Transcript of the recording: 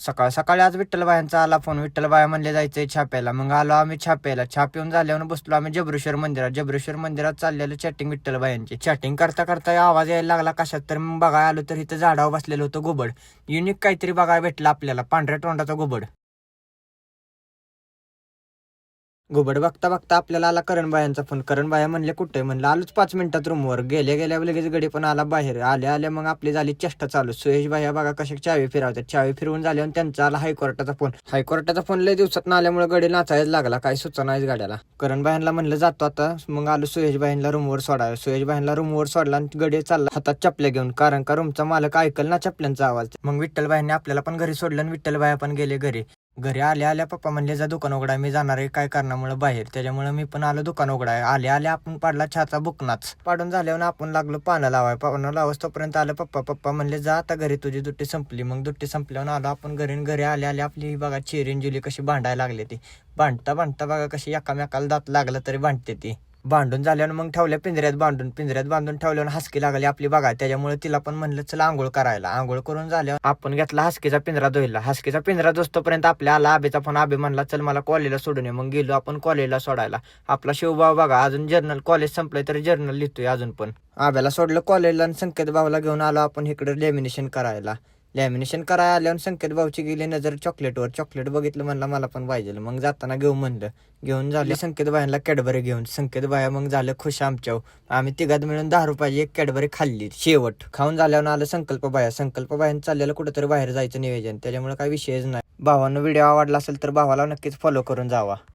सकाळ सकाळी आज विठ्ठलबायांचा आला फोन. विठ्ठलबाया म्हणले जायचंय छाप्याला. मग आलो आम्ही छाप्याला. छाप येऊन झाल्यावर बसलो आम्ही जबरेश्वर मंदिरात. जबरेश्वर मंदिरात चाललेलं चॅटिंग विठ्ठलबायांची. चॅटिंग करता करता आवाज यायला लागला कशात, तर मग बघायला आलो तर इथं झाडावर बसलेलं होतं घुबड. युनिक काहीतरी बघायला भेटलं आपल्याला, पांढऱ्या तोंडाचा घुबड. घुबड बघता बघता आपल्याला आला करणबायांचा फोन. करणबाया म्हणले कुठे, म्हणलं आलोच 5 मिनिटात रूमवर. गेल्या गेल्या लगेच गडी पण आला बाहेर. आल्या आल्या मग आपली झाली चेष्टा चालू. सुयश भाई बघा कशा चावी फिरवतात. चावी फिरवून झाल्यावर त्यांचा आला हायकोर्टाचा फोन. हायकोर्टाचा फोन लय दिवसात ना आल्यामुळे गडी नाचायच लागला, काही सुचनाच गाड्याला. करणबायांना म्हणलं जातो आता. मग आलो सुयश भाईंना रूमवर सोडायला. सुयश भाईंना रूमवर सोडला आणि गडी चालला हातात चपल्या घेऊन, कारण का रूमचा मालक ऐकल ना चपल्यांचा आवाज. मग विठ्ठलबाईंनी आपल्याला पण घरी सोडलं आणि विठ्ठलबाया पण गेले घरी. घरी आल्या आल्या पप्पा म्हणले जा दुकान उघडाय, मी जाणार आहे काय कारणामुळे बाहेर. त्याच्यामुळे मी पण आलो दुकान उघडाय. आल्या आल्या आपण पाडला चहाचा बुकनाच. पाडून झाल्यावर आपण लागलो पानं लावाय. पानं लावस तोपर्यंत आलं पप्पा. पप्पा म्हणले जा आता घरी, तुझी दुट्टी संपली. मग दुट्टी संपल्यावर आलो आपण घरी. घरी आल्या आल्या आपली बघा चेरीन जुली कशी भांडायला लागली ती. भांडता भांडता बघा कशी एकामेकाला दात लागलं तरी भांडते ती. भांडून झाल्यावर मग ठेवल्या पिंजऱ्यात बांधून ठेवल्यावर हसकी लागली आपली बघा. त्याच्यामुळे तिला पण म्हणलं चला आंघोळ करायला. आंघोळ करून झाल्यावर आपण घेतला हसकीचा पिंजरा धुयला. हसकीचा पिंजरा दोस्तोपर्यंत आपल्या आला आबेचा फोन. आबे म्हणला चल मला कॉलेजला सोडून ये. मग गेलो आपण कॉलेजला सोडायला. आपला शिवभाव बघा अजून जर्नल, कॉलेज संपलंय तरी जर्नल लिहितोय अजून पण. आब्याला सोडलं कॉलेजला आणि संकेत भाऊला घेऊन आलो आपण इकडे लॅमिनेशन करायला. लॅमिनेशन करायला आल्यावर संकेत भाऊची गेली नजर चॉकलेटवर. चॉकलेट बघितलं, म्हणला मला पण पाहिजे. मग जाताना घेऊ म्हणलं. घेऊन झाले संकेत बायांना कॅडबरी घेऊन. संकेत बाया मग झालं खुश आमच्यावर. आम्ही तिघात मिळून 10 रुपयाची एक कॅडबरी खाल्ली शेवट. खाऊन झाल्यावर आलं संकल्प बायांचं चाललेलं कुठेतरी बाहेर जायचं नियोजन. त्याच्यामुळे काही विषयच नाही. भावानं व्हिडिओ आवडला असेल तर भावाला नक्कीच फॉलो करून जावा.